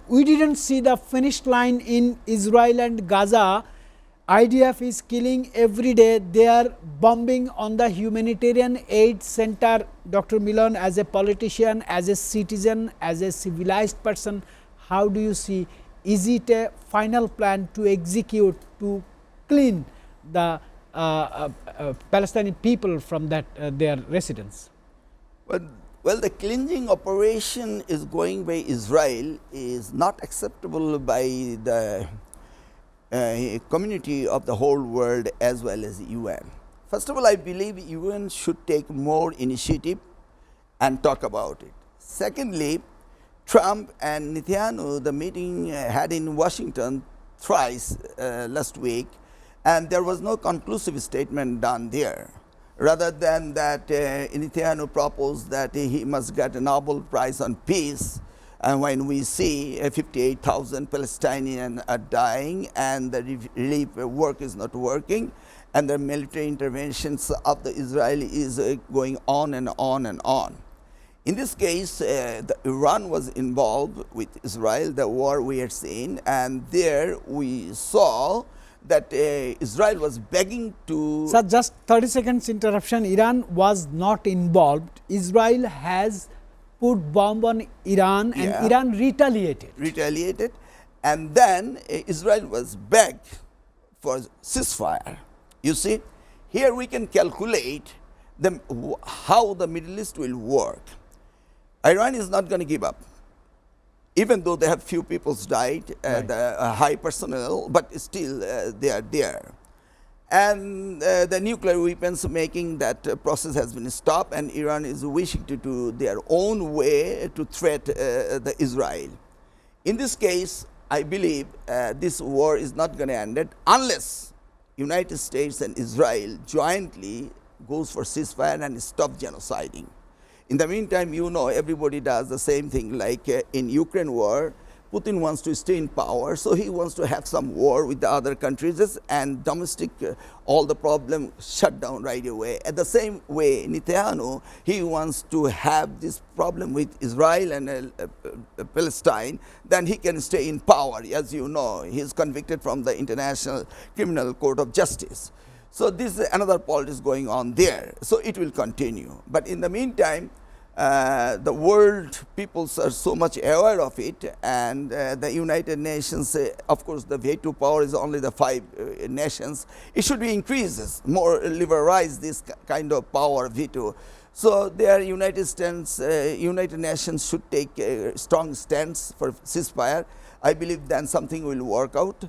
we didn't see the finish line in Israel and Gaza. IDF is killing every day. They are bombing on the humanitarian aid center. Dr. Milan, as a politician, as a citizen, as a civilized person, how do you see, is it a final plan to execute, to clean the Palestinian people from that their residence? Well, the cleansing operation is going by Israel is not acceptable by the community of the whole world as well as the UN. First of all, I believe UN should take more initiative and talk about it. Secondly, Trump and Netanyahu, the meeting had in Washington thrice last week, and there was no conclusive statement done there. Rather than that, Netanyahu proposed that he must get a Nobel Prize on Peace. And when we see 58,000 Palestinians are dying and the relief work is not working, and the military interventions of the Israeli is going on and on and on. In this case, Iran was involved with Israel, the war we had seen, and there we saw that Israel was begging to... Sir, just 30 seconds interruption. Iran was not involved. Israel has put bomb on Iran, and Iran retaliated. And then Israel was begged for ceasefire. You see, here we can calculate how the Middle East will work. Iran is not going to give up, even though they have few people died, the high personnel, but still they are there. And the nuclear weapons making that process has been stopped, and Iran is wishing to do their own way to threat the Israel. In this case, I believe this war is not going to end it unless United States and Israel jointly goes for ceasefire and stop genociding. In the meantime, you know, everybody does the same thing. Like in Ukraine war, Putin wants to stay in power, so he wants to have some war with the other countries and domestic all the problem shut down right away. At the same way, Netanyahu, he wants to have this problem with Israel and Palestine, then he can stay in power. As you know, he is convicted from the International Criminal Court of Justice. So this is another politics going on there. So it will continue. But in the meantime, the world peoples are so much aware of it, and the United Nations, of course, the veto power is only the 5 nations. It should be increased, more liberalize this kind of power veto. So their United Nations should take a strong stance for ceasefire. I believe then something will work out.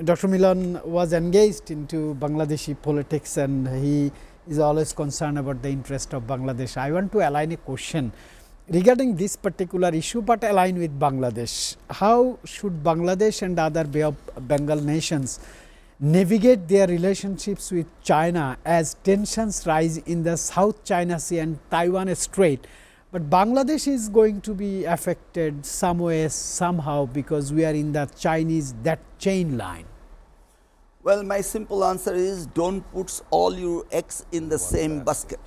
Dr. Milan was engaged into Bangladeshi politics, and he is always concerned about the interest of Bangladesh. I want to align a question regarding this particular issue, but align with Bangladesh. How should Bangladesh and other Bay of Bengal nations navigate their relationships with China as tensions rise in the South China Sea and Taiwan Strait? But Bangladesh is going to be affected some way, somehow, because we are in the Chinese, that chain line. Well, my simple answer is don't put all your eggs in the same basket.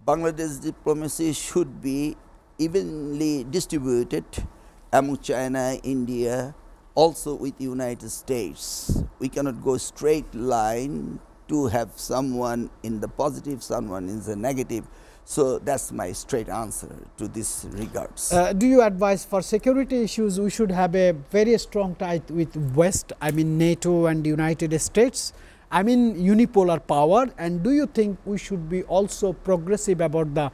Bangladesh diplomacy should be evenly distributed among China, India, also with the United States. We cannot go straight line to have someone in the positive, someone in the negative. So that's my straight answer to this regards. Do you advise for security issues we should have a very strong tie with West, I mean NATO and United States, I mean unipolar power, and do you think we should be also progressive about the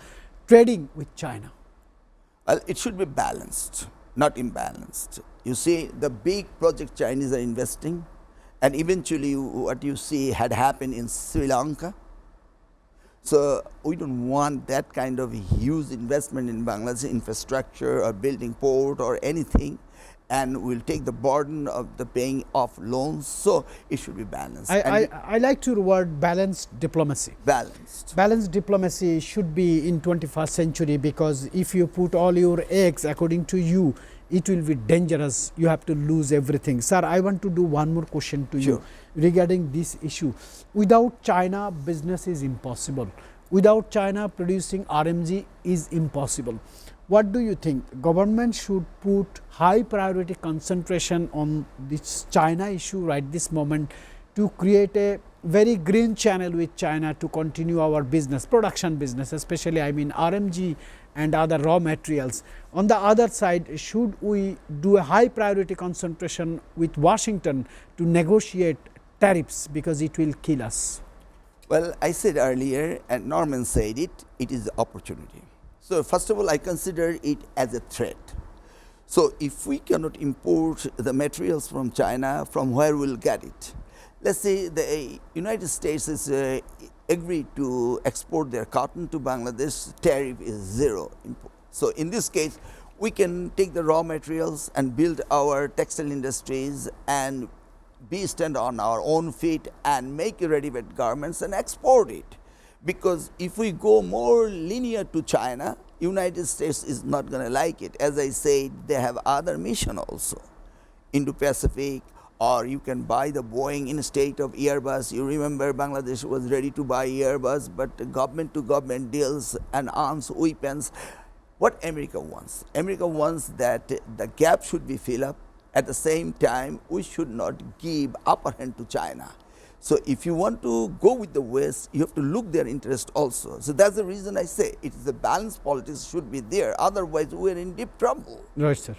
trading with China? Well, it should be balanced, not imbalanced. You see, the big project Chinese are investing, and eventually what you see had happened in Sri Lanka. So we don't want that kind of huge investment in Bangladesh infrastructure or building port or anything, and we'll take the burden of the paying off loans. So it should be balanced. I like to word balanced diplomacy. Balanced diplomacy should be in 21st century, because if you put all your eggs according to you, it will be dangerous. You have to lose everything. Sir, I want to do one more question to you regarding this issue. Without China, business is impossible. Without China, producing RMG is impossible. what do you think? Government should put high priority concentration on this China issue right this moment to create a very green channel with China to continue our business, production business, especially I mean RMG and other raw materials. On the other side, should we do a high priority concentration with Washington to negotiate tariffs, because it will kill us? Well, I said earlier, and Norman said it, it is the opportunity. So, first of all, I consider it as a threat. So, if we cannot import the materials from China, from where we will get it? Let's say the United States is agreed to export their cotton to Bangladesh, tariff is zero import. So, in this case, we can take the raw materials and build our textile industries and be stand on our own feet and make ready-made garments and export it. Because if we go more linear to China, United States is not going to like it. As I said, they have other mission also, Indo-Pacific, or you can buy the Boeing instead of Airbus. You remember Bangladesh was ready to buy Airbus, but government to government deals and arms, weapons. What America wants? America wants that the gap should be filled up. At the same time, we should not give upper hand to China. So if you want to go with the West, you have to look their interest also. So that's the reason I say it is a balanced politics should be there. Otherwise, we are in deep trouble. Right, sir.